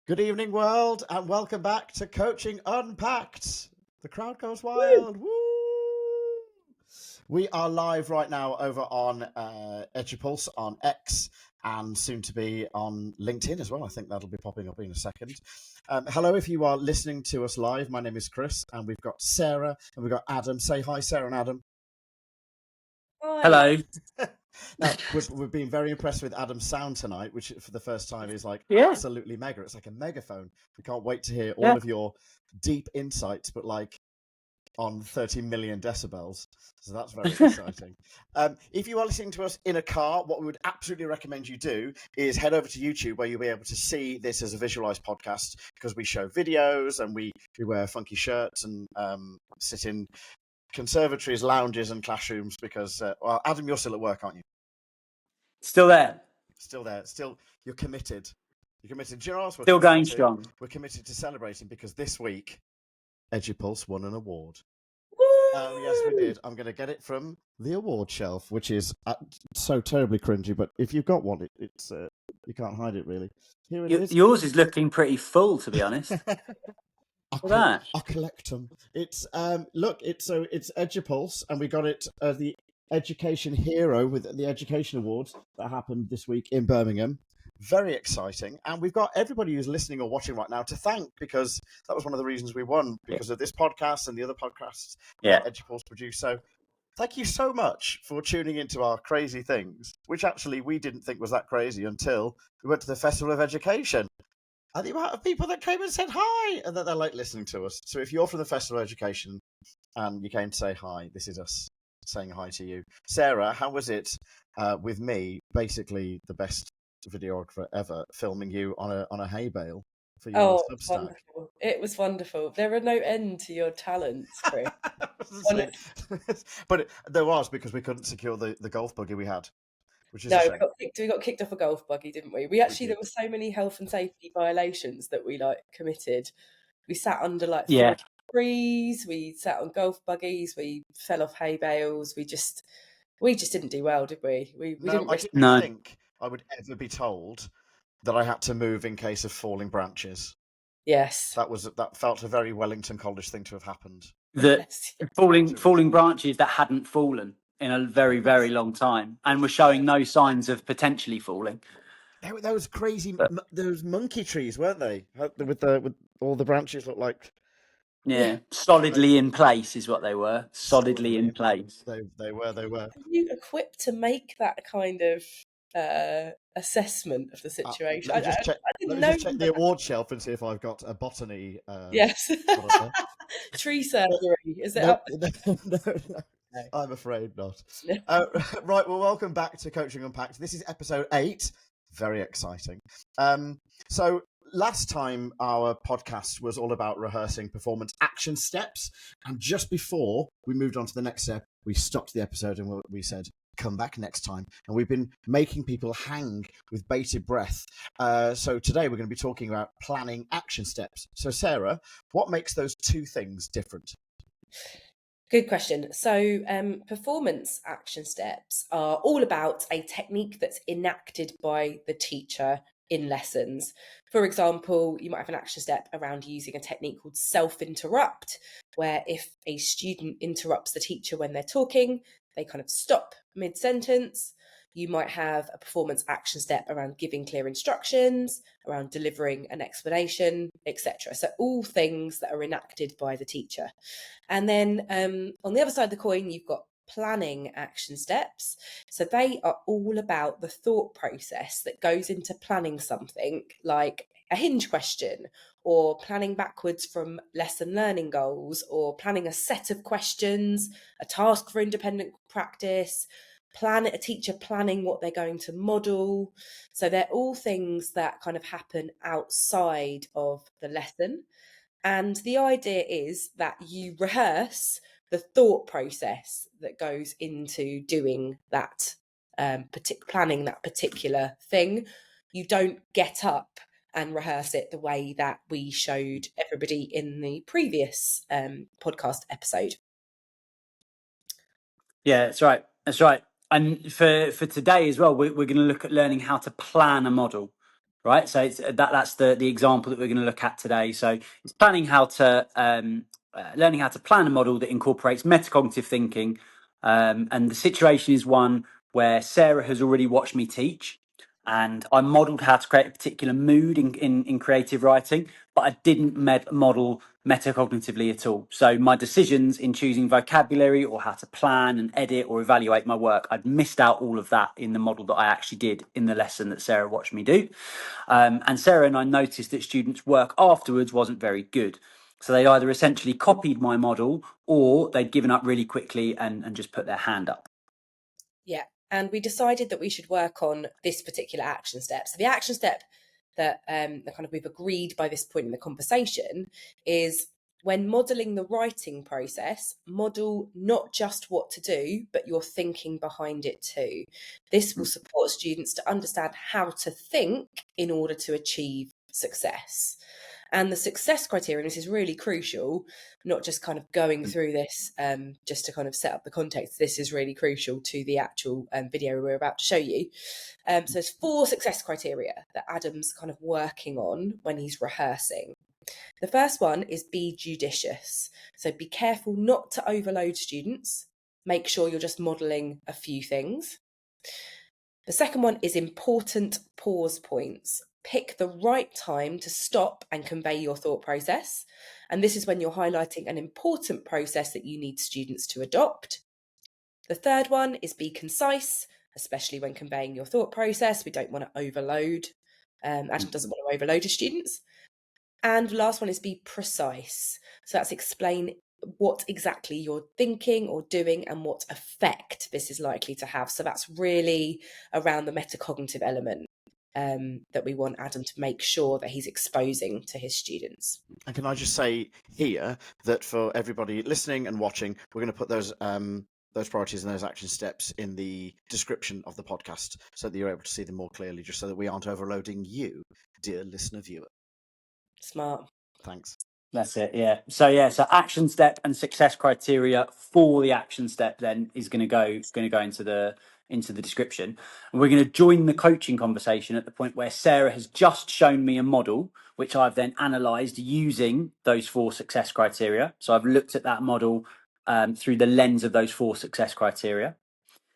Good evening, world, and welcome back to Coaching Unpacked. The crowd goes wild. Woo! We are live right now over on Edupulse on X and soon to be on LinkedIn as well. I think that'll be popping up in a second. Hello, if you are listening to us live. My name is Chris, and we've got Sarah and we've got Adam. Say hi, Sarah and Adam. Hi. Hello. Now, we've been very impressed with Adam's sound tonight, which for the first time is like Yeah. absolutely mega. It's like a megaphone. We can't wait to hear all of your deep insights, but like on 30 million decibels. So that's very exciting. If you are listening to us in a car, what we would absolutely recommend you do is head over to YouTube, where you'll be able to see this as a visualized podcast, because we show videos and we wear funky shirts and sit in conservatories, lounges and classrooms because, well, Adam, you're still at work, aren't you? Still there. Still there. Still, you're committed. You're committed. Do you know what else we're Still committed going to? strong. We're committed to celebrating because this week, Edupulse won an award. Woo! Yes, we did. I'm going to get it from the award shelf, which is so terribly cringy, but if you've got one, it's you can't hide it, really. Here it is. Yours is looking pretty full, to be honest. I collect them. It's look, it's Edupulse, and we got it the Education Hero with the Education Awards that happened this week in Birmingham. Very exciting, and we've got everybody who's listening or watching right now to thank, because that was one of the reasons we won, because of this podcast and the other podcasts that Edupulse produced. So thank you so much for tuning into our crazy things, which actually we didn't think was that crazy until we went to the Festival of Education. And the amount of people that came and said hi, and that they like listening to us. So if you're from the Festival of Education and you came to say hi, this is us saying hi to you. Sarah, how was it with me, basically the best videographer ever, filming you on a hay bale for your Substack? Wonderful. It was wonderful. There are no end to your talents, Chris. But there was, because we couldn't secure the golf buggy we had. Which is we got kicked off a golf buggy, didn't we? There were so many health and safety violations that we committed. We sat under 4 trees, we sat on golf buggies, we fell off hay bales, we just didn't do well, did we? I didn't think I would ever be told that I had to move in case of falling branches. Yes. That felt a very Wellington College thing to have happened. The falling branches that hadn't fallen in a very, very long time and were showing no signs of potentially falling. Those crazy, those monkey trees, weren't they? With all the branches look like... Yeah, solidly in place is what they were. Solidly in place. They were. Are you equipped to make that kind of assessment of the situation? Let me just check the award shelf and see if I've got a botany. Yes. Tree surgery. Is it up? No. I'm afraid not. Right, well, welcome back to Coaching Unpacked. This is episode 8. Very exciting. So last time our podcast was all about rehearsing performance action steps, and just before we moved on to the next step, we stopped the episode and we said, come back next time. And we've been making people hang with bated breath. So today we're going to be talking about planning action steps. So Sarah, what makes those two things different? Good question. So performance action steps are all about a technique that's enacted by the teacher in lessons. For example, you might have an action step around using a technique called self-interrupt, where if a student interrupts the teacher when they're talking, they kind of stop mid-sentence. You might have a performance action step around giving clear instructions, around delivering an explanation, etc. So all things that are enacted by the teacher. And then on the other side of the coin, you've got planning action steps. So they are all about the thought process that goes into planning something like a hinge question, or planning backwards from lesson learning goals, or planning a set of questions, a task for independent practice, a teacher planning what they're going to model. So they're all things that kind of happen outside of the lesson. And the idea is that you rehearse the thought process that goes into doing that, planning that particular thing. You don't get up and rehearse it the way that we showed everybody in the previous podcast episode. Yeah, that's right. And for today as well, we're going to look at learning how to plan a model. right? So that's the example that we're going to look at today. So it's planning how to learning how to plan a model that incorporates metacognitive thinking. And the situation is one where Sarah has already watched me teach, and I modeled how to create a particular mood in creative writing, but I didn't model metacognitively at all. So my decisions in choosing vocabulary or how to plan and edit or evaluate my work, I'd missed out all of that in the model that I actually did in the lesson that Sarah watched me do. And Sarah and I noticed that students' work afterwards wasn't very good. So they'd either essentially copied my model or they'd given up really quickly and just put their hand up. Yeah. And we decided that we should work on this particular action step. So the action step that we've agreed by this point in the conversation is, when modelling the writing process, model not just what to do, but your thinking behind it too. This will support students to understand how to think in order to achieve success. And the success criteria, and this is really crucial, not just kind of going through this just to kind of set up the context. This is really crucial to the actual video we're about to show you. So there's 4 success criteria that Adam's kind of working on when he's rehearsing. The first one is be judicious. So be careful not to overload students. Make sure you're just modelling a few things. The second one is important pause points. Pick the right time to stop and convey your thought process. And this is when you're highlighting an important process that you need students to adopt. The third one is be concise, especially when conveying your thought process. We don't want to overload. Adam doesn't want to overload his students. And the last one is be precise. So that's explain what exactly you're thinking or doing and what effect this is likely to have. So that's really around the metacognitive element that we want Adam to make sure that he's exposing to his students. And can I just say here that for everybody listening and watching, we're going to put those priorities and those action steps in the description of the podcast so that you're able to see them more clearly, just so that we aren't overloading you, dear listener viewer. Smart. Thanks. That's it. Yeah. So action step and success criteria for the action step then is going to go into the description. And we're going to join the coaching conversation at the point where Sarah has just shown me a model, which I've then analysed using those 4 success criteria. So I've looked at that model through the lens of those 4 success criteria.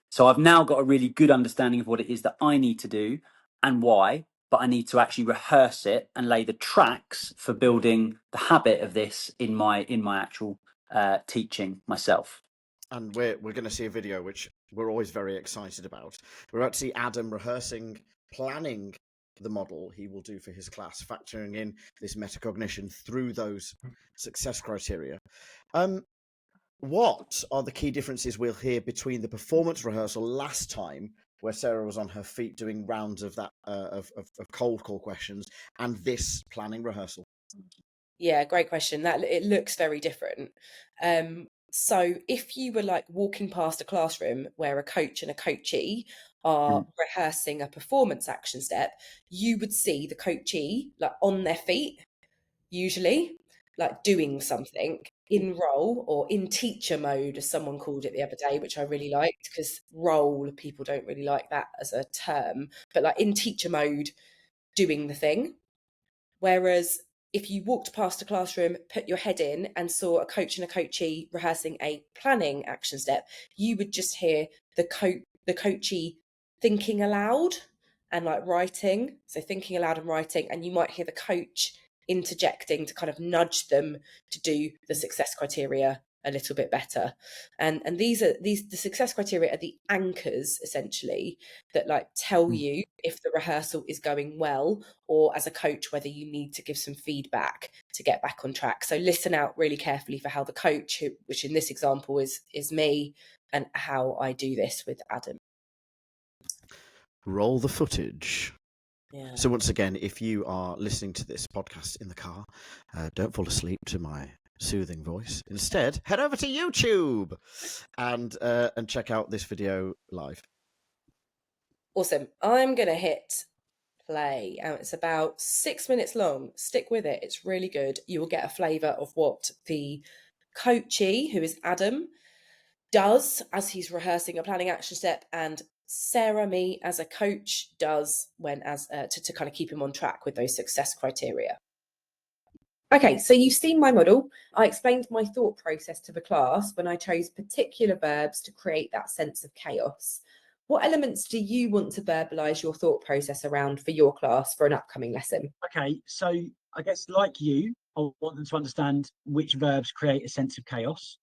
So I've now got a really good understanding of what it is that I need to do and why, but I need to actually rehearse it and lay the tracks for building the habit of this in my actual teaching myself. And we're going to see a video which we're always very excited about. We're about to see Adam rehearsing, planning the model he will do for his class, factoring in this metacognition through those success criteria. What are the key differences we'll hear between the performance rehearsal last time, where Sarah was on her feet doing rounds of that of cold call questions, and this planning rehearsal? Yeah, great question. That it looks very different. So if you were like walking past a classroom where a coach and a coachee are rehearsing a performance action step, you would see the coachee like on their feet, usually like doing something in role or in teacher mode, as someone called it the other day, which I really liked, because role, people don't really like that as a term, but like in teacher mode doing the thing. Whereas if you walked past a classroom, put your head in and saw a coach and a coachee rehearsing a planning action step, you would just hear the coachee thinking aloud and like writing. So thinking aloud and writing, and you might hear the coach interjecting to kind of nudge them to do the success criteria a little bit better. And the success criteria are the anchors essentially that like tell you if the rehearsal is going well, or as a coach whether you need to give some feedback to get back on track. So listen out really carefully for how the coach, which in this example is me, and how I do this with Adam. Roll the footage. Yeah. So once again, if you are listening to this podcast in the car, don't fall asleep to my soothing voice. Instead, head over to YouTube and check out this video live. Awesome. I'm going to hit play. It's about 6 minutes long. Stick with it. It's really good. You will get a flavour of what the coachee, who is Adam, does as he's rehearsing a planning action step, and Sarah, me as a coach, does when to kind of keep him on track with those success criteria. Okay, so you've seen my model. I explained my thought process to the class when I chose particular verbs to create that sense of chaos. What elements do you want to verbalise your thought process around for your class for an upcoming lesson? Okay, so I guess like you, I want them to understand which verbs create a sense of chaos.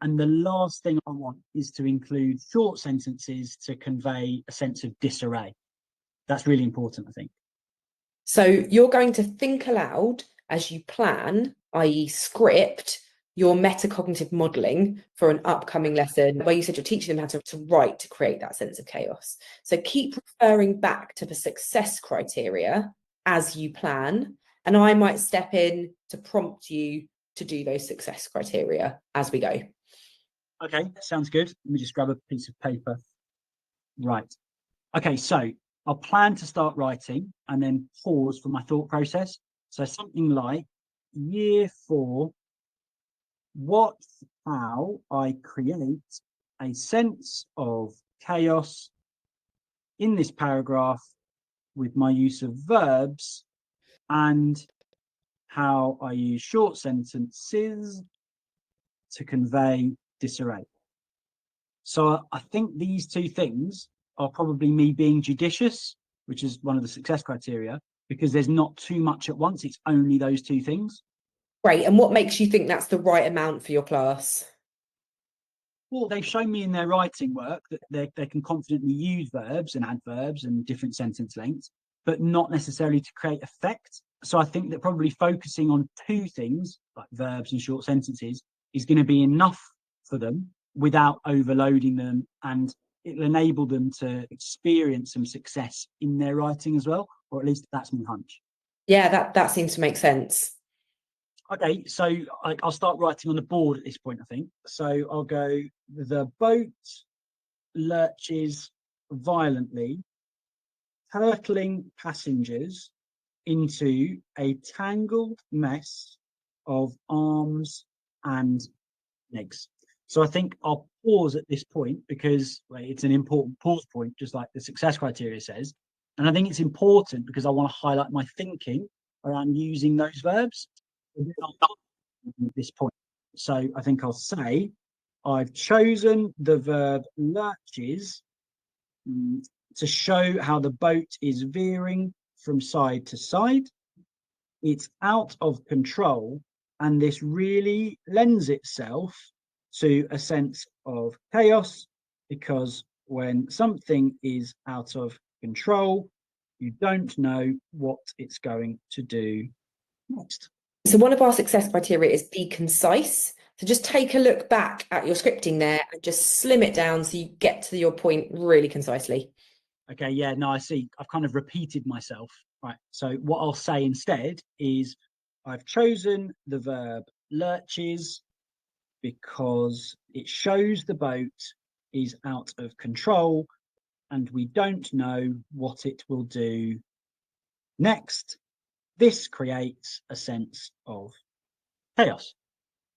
And the last thing I want is to include short sentences to convey a sense of disarray. That's really important, I think. So you're going to think aloud as you plan, i.e. script, your metacognitive modelling for an upcoming lesson where you said you're teaching them how to write to create that sense of chaos. So keep referring back to the success criteria as you plan, and I might step in to prompt you to do those success criteria as we go. Okay, sounds good. Let me just grab a piece of paper. Right. Okay, so I'll plan to start writing and then pause for my thought process. So something like year 4, how I create a sense of chaos in this paragraph with my use of verbs and how I use short sentences to convey disarray. So I think these two things are probably me being judicious, which is one of the success criteria, because there's not too much at once. It's only those two things. Great. And what makes you think that's the right amount for your class? Well, they've shown me in their writing work that they can confidently use verbs and adverbs and different sentence lengths, but not necessarily to create effect. So I think that probably focusing on two things, like verbs and short sentences, is going to be enough for them without overloading them, and it'll enable them to experience some success in their writing as well, or at least that's my hunch. Yeah, that seems to make sense. Okay, so I'll start writing on the board at this point, I think. So I'll go, the boat lurches violently, hurtling passengers into a tangled mess of arms and legs. So I think I'll pause at this point because it's an important pause point, just like the success criteria says. And I think it's important because I want to highlight my thinking around using those verbs. At this point. So I think I'll say, I've chosen the verb lurches to show how the boat is veering from side to side. It's out of control, and this really lends itself to a sense of chaos, because when something is out of control, you don't know what it's going to do next. So one of our success criteria is be concise. So just take a look back at your scripting there and just slim it down so you get to your point really concisely. Okay, yeah, no, I see. I've kind of repeated myself. Right. So what I'll say instead is, I've chosen the verb lurches because it shows the boat is out of control and we don't know what it will do next. This creates a sense of chaos.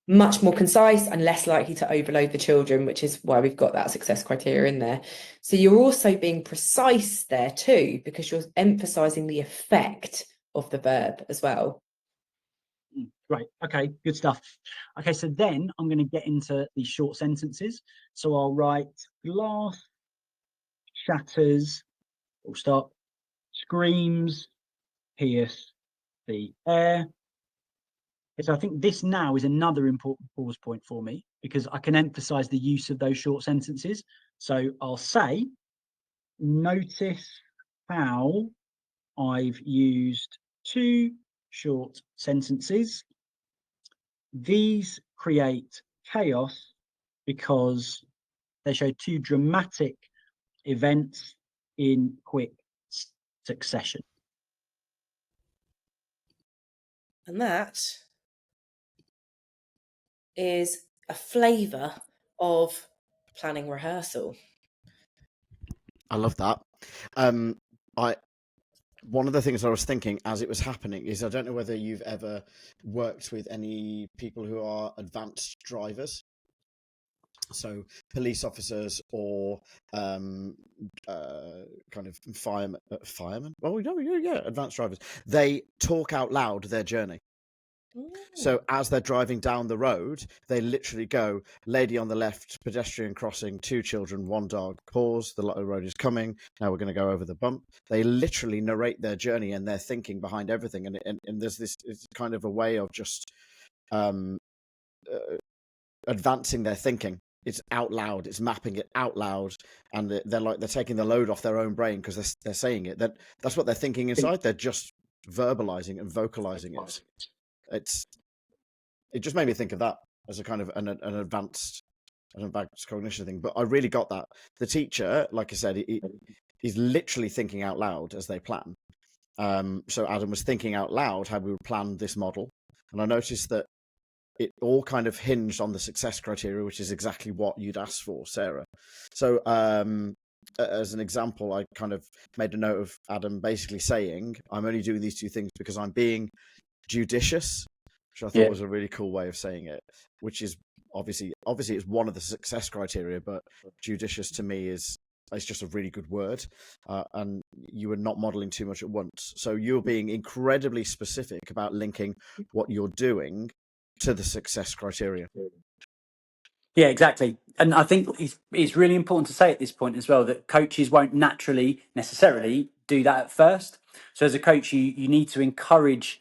Much more concise and less likely to overload the children, which is why we've got that success criteria in there. So you're also being precise there too, because you're emphasizing the effect of the verb as well. Right. Okay, good stuff. Okay, so then I'm going to get into these short sentences. So I'll write glass shatters, we'll start, screams pierce the air. So I think this now is another important pause point for me because I can emphasize the use of those short sentences. So I'll say, notice how I've used 2 short sentences. These create chaos because they show 2 dramatic events in quick succession. And that is a flavour of planning rehearsal. I love that. One of the things I was thinking as it was happening is, I don't know whether you've ever worked with any people who are advanced drivers. So police officers or kind of firemen. Oh, yeah, advanced drivers. They talk out loud their journey. So as they're driving down the road, they literally go, lady on the left, pedestrian crossing, 2 children, 1 dog, pause, the road is coming, now we're going to go over the bump. They literally narrate their journey and their thinking behind everything. And there's this, it's kind of a way of just advancing their thinking. It's out loud, it's mapping it out loud, and they're taking the load off their own brain because they're saying it. That's what they're thinking inside. They're just verbalizing and vocalizing it. It just made me think of that as a kind of an advanced cognition thing. But I really got that. The teacher, like I said, he's literally thinking out loud as they plan. So Adam was thinking out loud how we would plan this model. And I noticed that it all kind of hinged on the success criteria, which is exactly what you'd asked for, Sarah. So as an example, I kind of made a note of Adam basically saying, I'm only doing these 2 things because I'm being judicious, which I thought was a really cool way of saying it, which is obviously it's one of the success criteria, but judicious to me is just a really good word. And you were not modeling too much at once. So you're being incredibly specific about linking what you're doing to the success criteria. Yeah, exactly. And I think it's really important to say at this point as well that coaches won't necessarily do that at first. So as a coach, you need to encourage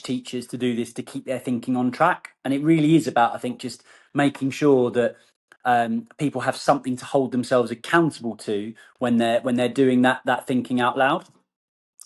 teachers to do this to keep their thinking on track. And it really is about, I think, just making sure that people have something to hold themselves accountable to when they're doing that thinking out loud.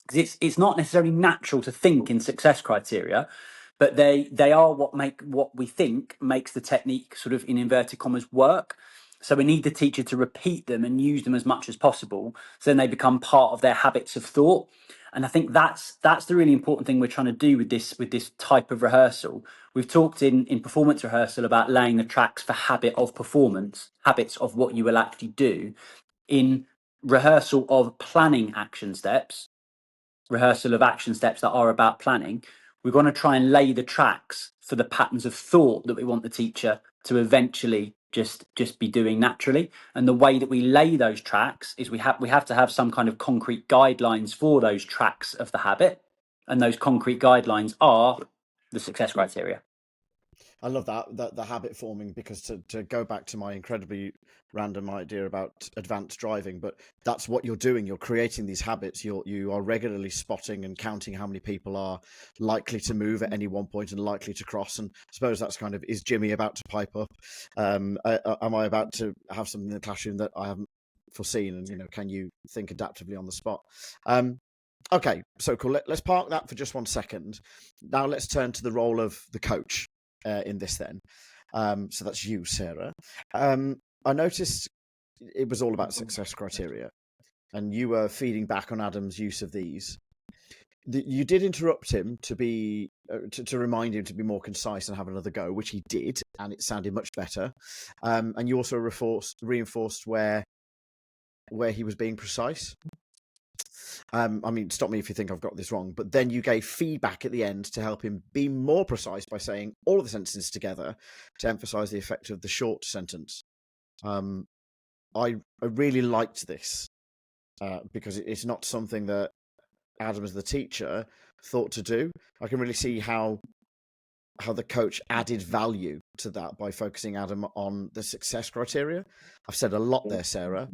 Because it's not necessarily natural to think in success criteria, but they are what we think makes the technique sort of in inverted commas work. So we need the teacher to repeat them and use them as much as possible, so then they become part of their habits of thought. And I think that's the really important thing we're trying to do with this type of rehearsal. We've talked in performance rehearsal about laying the tracks for habit of performance, habits of what you will actually do. In rehearsal of planning action steps, rehearsal of action steps that are about planning, we're going to try and lay the tracks for the patterns of thought that we want the teacher to eventually just be doing naturally. And the way that we lay those tracks is we have to have some kind of concrete guidelines for those tracks of the habit, and those concrete guidelines are the success criteria. I love that the habit forming, because to go back to my incredibly random idea about advanced driving, but that's what you're doing. You're creating these habits. You are regularly spotting and counting how many people are likely to move at any one point and likely to cross. And I suppose that's kind of, is Jimmy about to pipe up? Am I about to have something in the classroom that I haven't foreseen? And can you think adaptively on the spot? Okay, so cool. Let's park that for just 1 second. Now let's turn to the role of the coach in this then. So that's you, Sarah. I noticed it was all about success criteria, and you were feeding back on Adam's use of these. You did interrupt him to be to remind him to be more concise and have another go, which he did, and it sounded much better. And you also reinforced where he was being precise. I mean, stop me if you think I've got this wrong, but then you gave feedback at the end to help him be more precise by saying all of the sentences together to emphasize the effect of the short sentence. I really liked this because it's not something that Adam, as the teacher, thought to do. I can really see how the coach added value to that by focusing Adam on the success criteria. I've said a lot there, Sarah.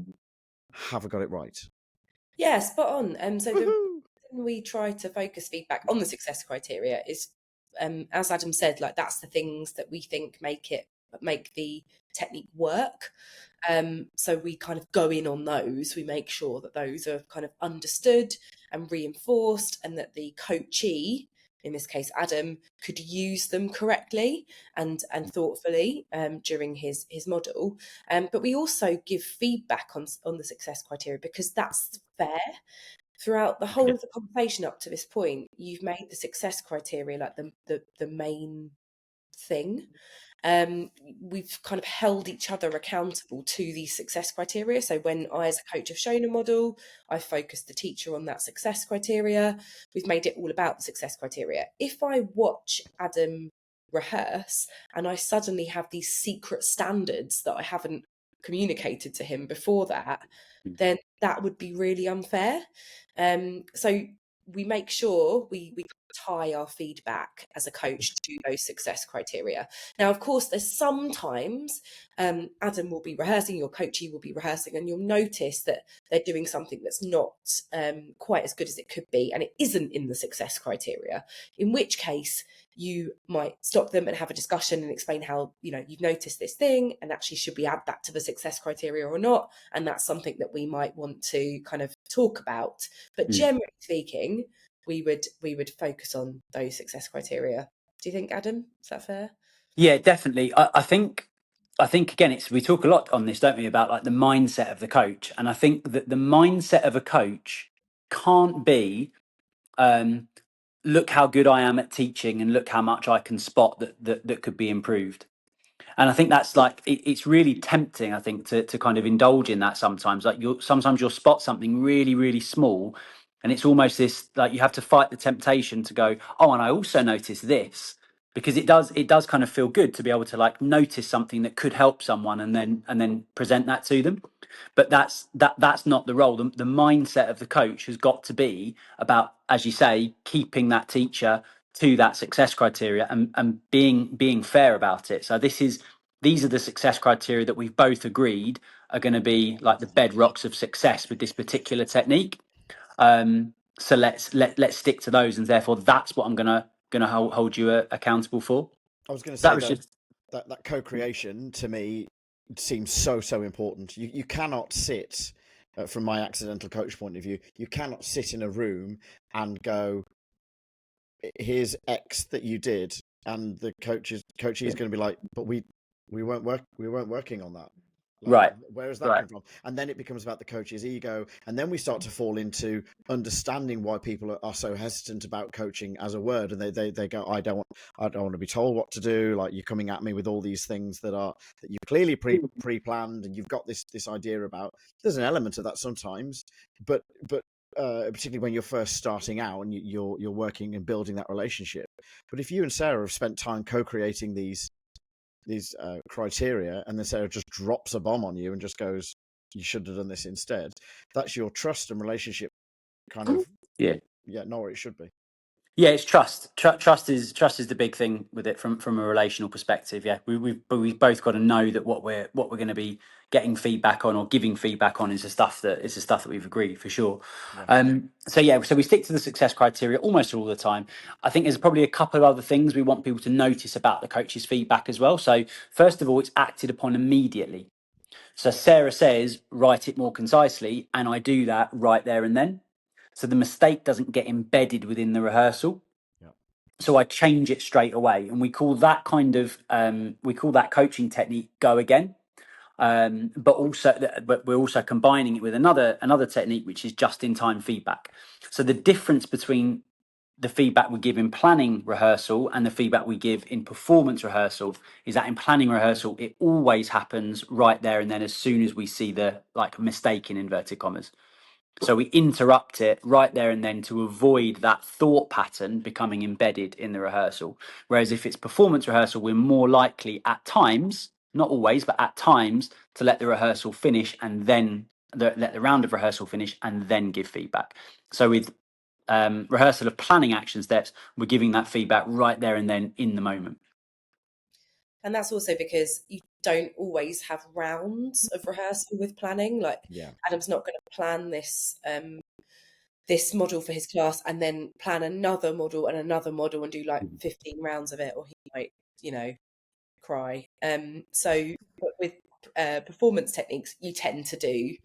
Have I got it right? Yeah, spot on. So the reason we try to focus feedback on the success criteria is, as Adam said, like that's the things that we think make the technique work. So we kind of go in on those. We make sure that those are kind of understood and reinforced, and that the coachee, in this case Adam, could use them correctly and thoughtfully during his model. But we also give feedback on the success criteria, because that's fair. Throughout the whole of the conversation up to this point, you've made the success criteria like the main thing. We've kind of held each other accountable to these success criteria. So when I, as a coach, have shown a model, I've focused the teacher on that success criteria. We've made it all about the success criteria. If I watch Adam rehearse and I suddenly have these secret standards that I haven't communicated to him before that, then that would be really unfair. So we make sure we tie our feedback as a coach to those success criteria. Now, of course, there's sometimes Adam will be rehearsing, your coachee will be rehearsing, and you'll notice that they're doing something that's not quite as good as it could be, and it isn't in the success criteria, in which case you might stop them and have a discussion and explain how, you've noticed this thing, and actually should we add that to the success criteria or not? And that's something that we might want to kind of talk about. But generally speaking, we would focus on those success criteria. Do you think, Adam? Is that fair? Yeah, definitely. I think again, we talk a lot on this, don't we, about like the mindset of the coach, and I think that the mindset of a coach can't be, look how good I am at teaching and look how much I can spot that could be improved. And I think that's like it's really tempting, I think, to kind of indulge in that sometimes. Like sometimes you'll spot something really, really small, and it's almost this like you have to fight the temptation to go, oh, and I also noticed this, because it does kind of feel good to be able to like notice something that could help someone and then present that to them. But that's not the role. The mindset of the coach has got to be about, as you say, keeping that teacher to that success criteria and being fair about it. So these are the success criteria that we've both agreed are going to be like the bedrocks of success with this particular technique. So let's stick to those, and therefore that's what I'm gonna hold you accountable for. I was going to say that co-creation to me seems so important. You cannot sit, from my accidental coach point of view, you cannot sit in a room and go, here's X that you did, and the coachee is going to be like, but we weren't working on that. Like, right. Where is that come from? And then it becomes about the coach's ego, and then we start to fall into understanding why people are so hesitant about coaching as a word, and they go, I don't want to be told what to do. Like, you're coming at me with all these things that you clearly pre-planned, and you've got this idea about. There's an element of that sometimes, but particularly when you're first starting out and you're working and building that relationship. But if you and Sarah have spent time co-creating these criteria, and then Sarah just drops a bomb on you and just goes, you should have done this instead, that's your trust and relationship kind of not where it should be. Yeah, it's trust. Trust is the big thing with it from a relational perspective. Yeah, we've both got to know that what we're going to be getting feedback on or giving feedback on is the stuff that we've agreed for sure. Yeah. So we stick to the success criteria almost all the time. I think there's probably a couple of other things we want people to notice about the coach's feedback as well. So first of all, it's acted upon immediately. So Sarah says, write it more concisely, and I do that right there and then. So the mistake doesn't get embedded within the rehearsal. Yeah. So I change it straight away, and we call that coaching technique go again. But we're also combining it with another technique, which is just in time feedback. So the difference between the feedback we give in planning rehearsal and the feedback we give in performance rehearsal is that in planning rehearsal, it always happens right there and then as soon as we see the mistake in inverted commas. So we interrupt it right there and then to avoid that thought pattern becoming embedded in the rehearsal. Whereas if it's performance rehearsal, we're more likely at times, not always, but at times, to let the rehearsal finish and then let the round of rehearsal finish and then give feedback. So with rehearsal of planning action steps, we're giving that feedback right there and then in the moment. And that's also because you don't always have rounds of rehearsal with planning. Like, Adam's not going to plan this this model for his class and then plan another model and do like 15 rounds of it, or he might, cry. So with performance techniques, you tend to do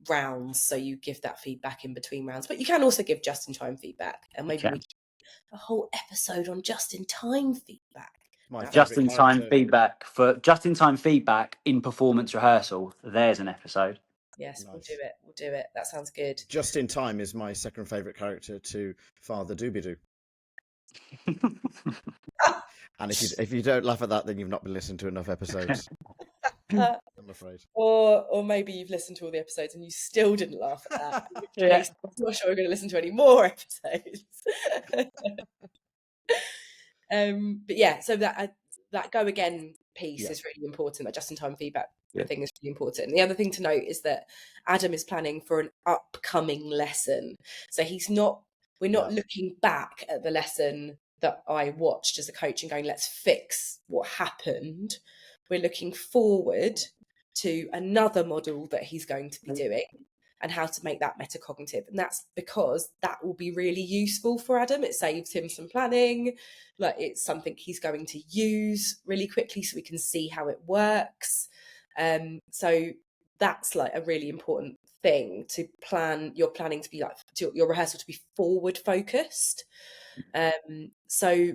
rounds, so you give that feedback in between rounds, but you can also give just-in-time feedback, and maybe we do a whole episode on just-in-time feedback. Just-in-time feedback in performance rehearsal. There's an episode. Yes, nice. We'll do it. That sounds good. Just in Time is my second favourite character to Father Doobie-Doo. And if you don't laugh at that, then you've not been listening to enough episodes. I'm afraid. Or maybe you've listened to all the episodes and you still didn't laugh at that. I'm not sure we're going to listen to any more episodes. But yeah, so that go again piece Yeah. is really important. That just-in-time feedback Yeah. thing is really important. And the other thing to note is that Adam is planning for an upcoming lesson. So we're not looking back at the lesson that I watched as a coach and going, let's fix what happened. We're looking forward to another model that he's going to be doing and how to make that metacognitive. And that's because that will be really useful for Adam. It saves him some planning. Like, it's something he's going to use really quickly so we can see how it works. So that's like a really important thing to plan. You're planning to be like your rehearsal to be forward focused. So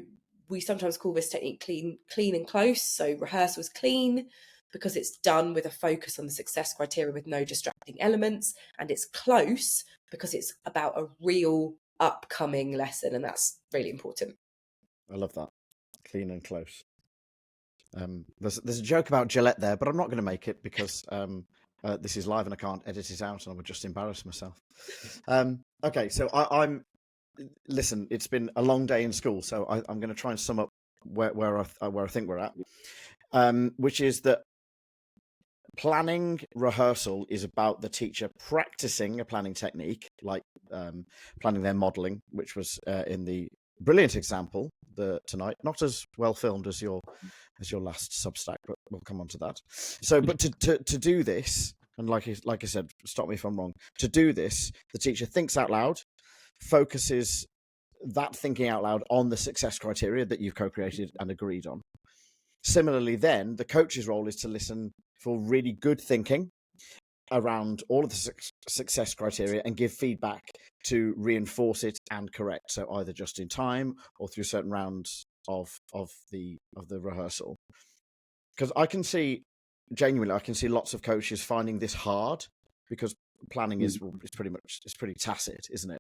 we sometimes call this technique clean and close. So rehearsal is clean because it's done with a focus on the success criteria with no distracting elements, and it's close because it's about a real upcoming lesson, and that's really important. I love that. Clean and close. There's a joke about Gillette there, but I'm not going to make it because this is live and I can't edit it out, and I would just embarrass myself. Okay, so I'm. Listen, it's been a long day in school, so I'm going to try and sum up where I think we're at, which is that planning rehearsal is about the teacher practicing a planning technique, like planning their modelling, which was in the brilliant example tonight, not as well filmed as your last Substack, but we'll come on to that. So, but to do this, and like I said, stop me if I'm wrong. To do this, the teacher thinks out loud, focuses that thinking out loud on the success criteria that you've co-created and agreed on. Similarly, then the coach's role is to listen for really good thinking around all of the success criteria and give feedback to reinforce it and correct. So either just in time or through certain rounds of the rehearsal. Because I can see lots of coaches finding this hard because planning is pretty tacit, isn't it?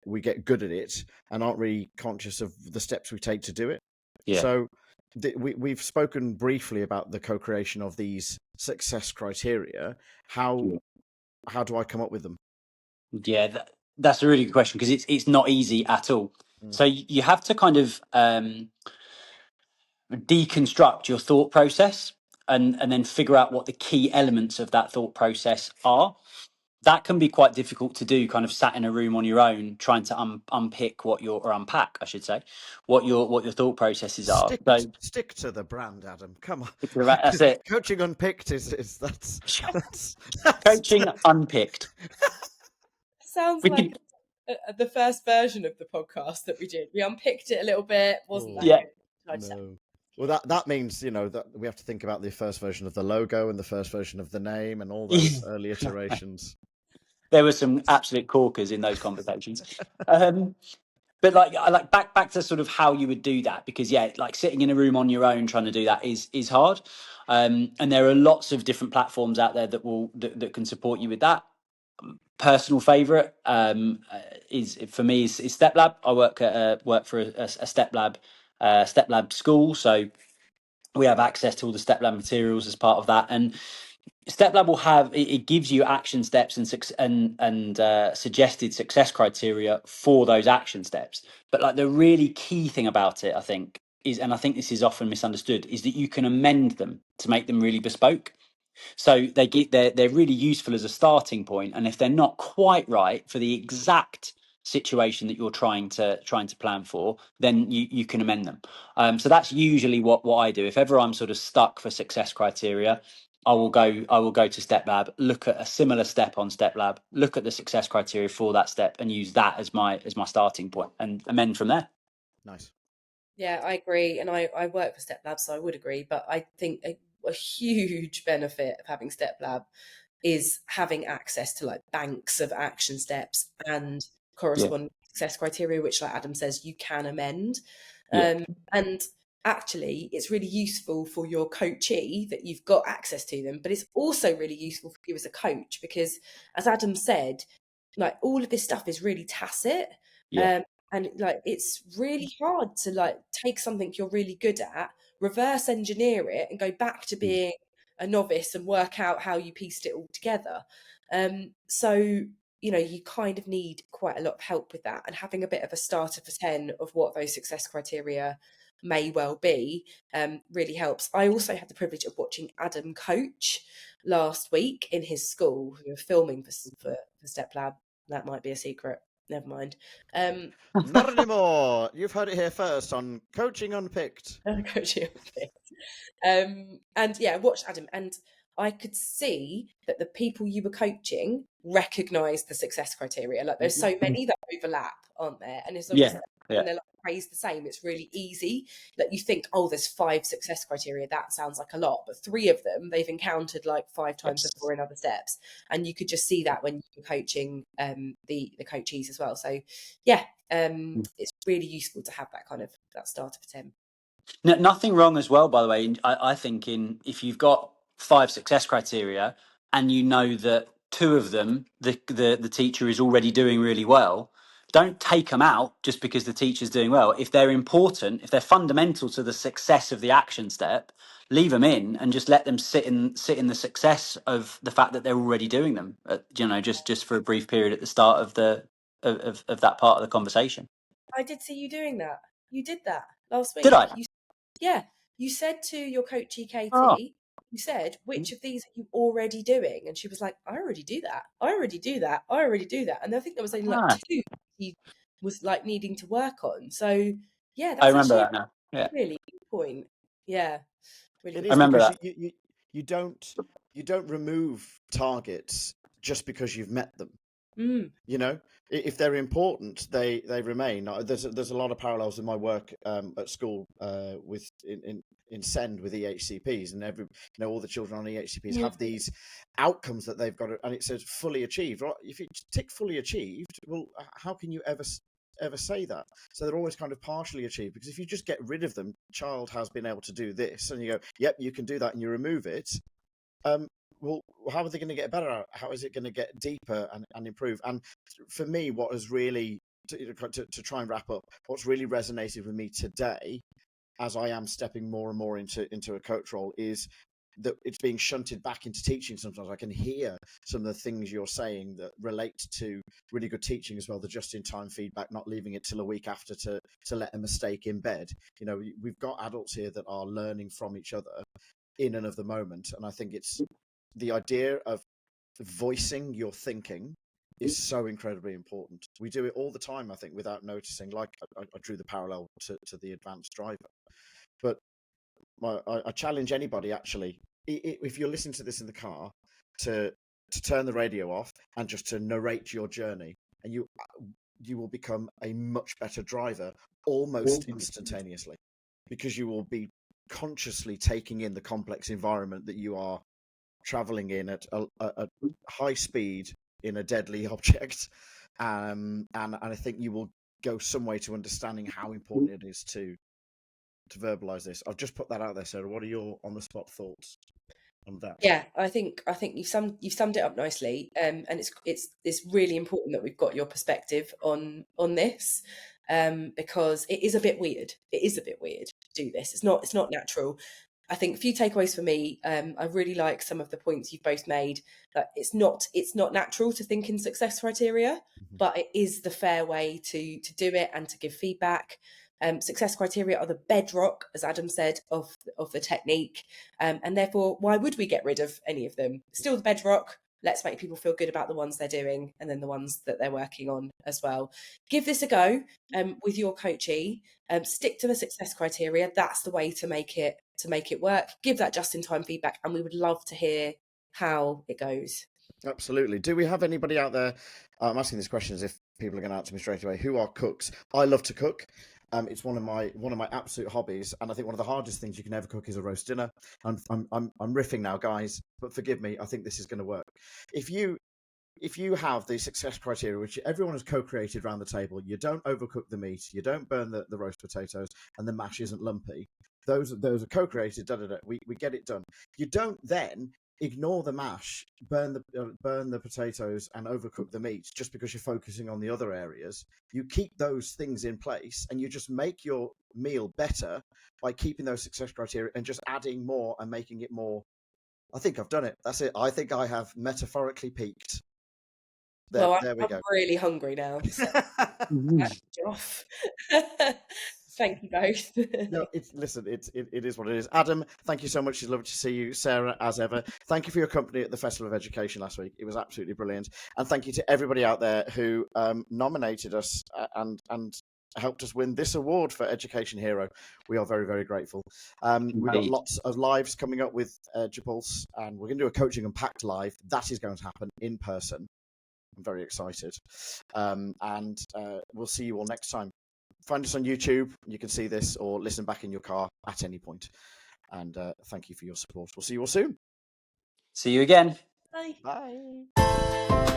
We get good at it and aren't really conscious of the steps we take to do it. Yeah. So we've spoken briefly about the co-creation of these success criteria. How do I come up with them? Yeah, that's a really good question because it's not easy at all. So you have to kind of deconstruct your thought process and then figure out what the key elements of that thought process are. That can be quite difficult to do, kind of sat in a room on your own, trying to unpack, I should say, what your thought processes are. Stick to the brand, Adam. Come on, that's it. Coaching Unpicked is that's Coaching Unpicked. Sounds like the first version of the podcast that we did. We unpicked it a little bit, wasn't that? Yeah. No. Well, that means, that we have to think about the first version of the logo and the first version of the name and all those early iterations. There were some absolute corkers in those conversations. But like back to sort of how you would do that, because like sitting in a room on your own trying to do that is hard. And there are lots of different platforms out there that can support you with that. Personal favorite is for me is StepLab. I work for a StepLab school, so we have access to all the StepLab materials as part of that. And StepLab will have it gives you action steps and suggested success criteria for those action steps. But like the really key thing about it, I think, is, and I think this is often misunderstood, is that you can amend them to make them really bespoke. So they're really useful as a starting point, and if they're not quite right for the exact situation that you're trying to plan for, then you can amend them. So that's usually what I do. If ever I'm sort of stuck for success criteria, I will go to StepLab, look at a similar step on StepLab, look at the success criteria for that step, and use that as my starting point and amend from there. Nice. Yeah, I agree, and I work for StepLab, so I would agree. But I think a huge benefit of having StepLab is having access to like banks of action steps and corresponding success criteria, which, like Adam says, you can amend. And actually, it's really useful for your coachee that you've got access to them, but it's also really useful for you as a coach because, as Adam said, like all of this stuff is really tacit. And like it's really hard to like take something you're really good at, reverse engineer it, and go back to being a novice and work out how you pieced it all together. So you kind of need quite a lot of help with that, and having a bit of a starter for 10 of what those success criteria may well be really helps. I also had the privilege of watching Adam coach last week in his school. We were filming for Step Lab. That might be a secret. Never mind. Not anymore. You've heard it here first on Coaching Unpicked. Coaching Unpacked. And yeah, watched Adam, and I could see that the people you were coaching recognised the success criteria. Like, there's so many that overlap, aren't there? And as long as when they're like phrased the same, it's really easy. Like, you think, oh, there's 5 success criteria. That sounds like a lot, but 3 of them they've encountered like 5 times before in other steps, and you could just see that when you're coaching the coachees as well. So yeah, it's really useful to have that starter for 10. No, nothing wrong as well, by the way. I think if you've got 5 success criteria and you know that 2 of them the teacher is already doing really well, don't take them out just because the teacher's doing well. If they're important, if they're fundamental to the success of the action step, leave them in and just let them sit in the success of the fact that they're already doing them. Just for a brief period at the start of of that part of the conversation. I did see you doing that. You did that last week. Did I? You said to your coachee Katie, Oh. you said, which of these are you already doing? And she was like, I already do that. I already do that. I already do that. And I think there was only like 2 he was like needing to work on. So yeah, that's I remember actually that now. Yeah. really good point. Yeah. Really It good is, I remember because that. you don't remove targets just because you've met them. If they're important, they remain. There's a lot of parallels in my work at school with in SEND with EHCPs, and all the children on EHCPs have these outcomes that they've got and it says fully achieved. Right? If you tick fully achieved, well, how can you ever say that? So they're always kind of partially achieved, because if you just get rid of them, child has been able to do this, and you go, yep, you can do that, and you remove it. Well, how are they going to get better? How is it going to get deeper and improve? And for me, what has really, to try and wrap up, what's really resonated with me today, as I am stepping more and more into a coach role, is that it's being shunted back into teaching. Sometimes I can hear some of the things you're saying that relate to really good teaching as well, the just-in-time feedback, not leaving it till a week after to let a mistake embed. We've got adults here that are learning from each other in and of the moment, and I think it's the idea of voicing your thinking is so incredibly important. We do it all the time, I think, without noticing. Like I drew the parallel to the advanced driver. But I challenge anybody, actually, if you're listening to this in the car, to turn the radio off and just to narrate your journey, and you will become a much better driver almost instantaneously, because you will be consciously taking in the complex environment that you are traveling in at a high speed in a deadly object, and I think you will go some way to understanding how important it is to verbalize this. I've just put that out there, Sarah. What are your on the spot thoughts on that? Yeah, I think you've summed it up nicely, and it's really important that we've got your perspective on this, because it is a bit weird. It is a bit weird to do this. It's not natural. I think a few takeaways for me. I really like some of the points you've both made. That it's not natural to think in success criteria, but it is the fair way to do it and to give feedback. Success criteria are the bedrock, as Adam said, of the technique, and therefore, why would we get rid of any of them? Still the bedrock. Let's make people feel good about the ones they're doing, and then the ones that they're working on as well. Give this a go with your coachee. Stick to the success criteria. That's the way to make it work. Give that just-in-time feedback, and we would love to hear how it goes. Absolutely. Do we have anybody out there? I'm asking this question as if people are going to answer me straight away. Who are cooks? I love to cook. It's one of my absolute hobbies, and I think one of the hardest things you can ever cook is a roast dinner. I'm riffing now, guys, but forgive me. I think this is going to work. If you have the success criteria, which everyone has co-created around the table, you don't overcook the meat, you don't burn the roast potatoes, and the mash isn't lumpy. Those are co-created. We get it done. You don't then ignore the mash, burn the potatoes, and overcook the meat just because you're focusing on the other areas. You keep those things in place, and you just make your meal better by keeping those success criteria and just adding more and making it more. I think I've done it. That's it. I think I have metaphorically peaked. Well, There we I'm go. really hungry now, so off. Thank you both. No, it is what it is. Adam, thank you so much. It's lovely to see you. Sarah, as ever, thank you for your company at the Festival of Education last week. It was absolutely brilliant. And thank you to everybody out there who nominated us and helped us win this award for Education Hero. We are very, very grateful. We've got lots of lives coming up with Edupulse, and we're going to do a Coaching Unpacked live. That is going to happen in person. I'm very excited. And we'll see you all next time. Find us on YouTube. You can see this or listen back in your car at any point. And thank you for your support. We'll see you all soon. See you again. Bye. Bye.